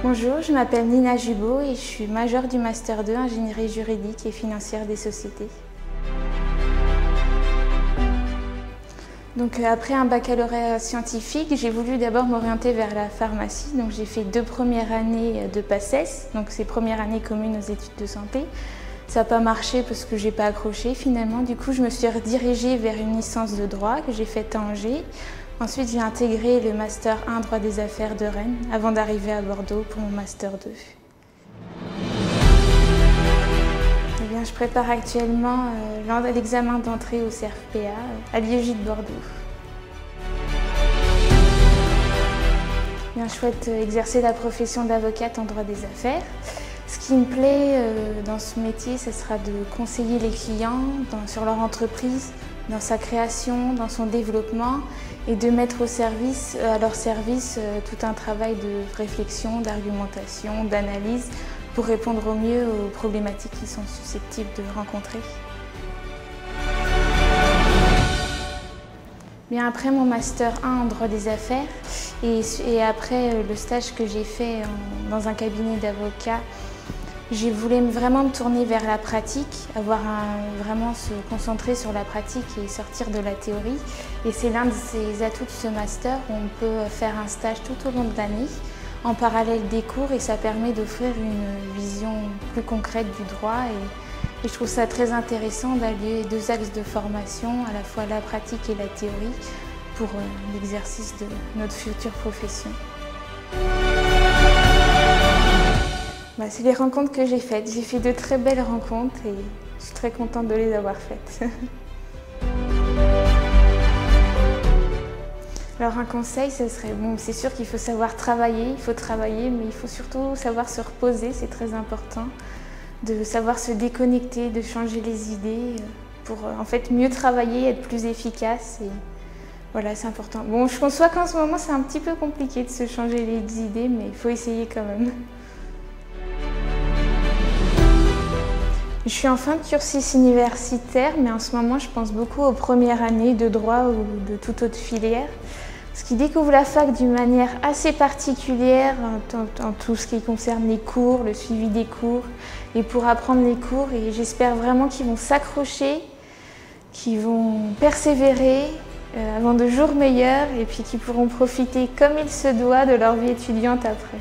Bonjour, je m'appelle Nina Jubot et je suis majeure du Master 2 Ingénierie juridique et financière des sociétés. Donc après un baccalauréat scientifique, j'ai voulu d'abord m'orienter vers la pharmacie. Donc j'ai fait 2 premières années de PACES, donc ces premières années communes aux études de santé. Ça n'a pas marché parce que j'ai pas accroché finalement. Du coup, je me suis redirigée vers une licence de droit que j'ai faite à Angers. Ensuite, j'ai intégré le Master 1 droit des affaires de Rennes avant d'arriver à Bordeaux pour mon Master 2. Eh bien, je prépare actuellement l'examen d'entrée au CRFPA à l'IEJ de Bordeaux. Je souhaite exercer la profession d'avocate en droit des affaires. Ce qui me plaît dans ce métier, ce sera de conseiller les clients sur leur entreprise, dans sa création, dans son développement et de mettre à leur service tout un travail de réflexion, d'argumentation, d'analyse pour répondre au mieux aux problématiques qu'ils sont susceptibles de rencontrer. Bien, après mon Master 1 en droit des affaires et après le stage que j'ai fait dans un cabinet d'avocats, j'ai voulu vraiment me tourner vers la pratique, vraiment se concentrer sur la pratique et sortir de la théorie. Et c'est l'un de ces atouts de ce master où on peut faire un stage tout au long de l'année, en parallèle des cours, et ça permet d'offrir une vision plus concrète du droit. Et je trouve ça très intéressant d'allier 2 axes de formation, à la fois la pratique et la théorie, pour l'exercice de notre future profession. C'est les rencontres que j'ai faites. J'ai fait de très belles rencontres et je suis très contente de les avoir faites. Alors un conseil, ce serait, c'est sûr qu'il faut savoir travailler, mais il faut surtout savoir se reposer, c'est très important. De savoir se déconnecter, de changer les idées pour en fait mieux travailler, être plus efficace. Et voilà, c'est important. Bon, je conçois qu'en ce moment c'est un petit peu compliqué de se changer les idées, mais il faut essayer quand même. Je suis en fin de cursus universitaire, mais en ce moment, je pense beaucoup aux premières années de droit ou de toute autre filière. Ce qui découvre la fac d'une manière assez particulière en tout ce qui concerne les cours, le suivi des cours, et pour apprendre les cours. Et j'espère vraiment qu'ils vont s'accrocher, qu'ils vont persévérer avant de jours meilleurs, et puis qu'ils pourront profiter comme il se doit de leur vie étudiante après.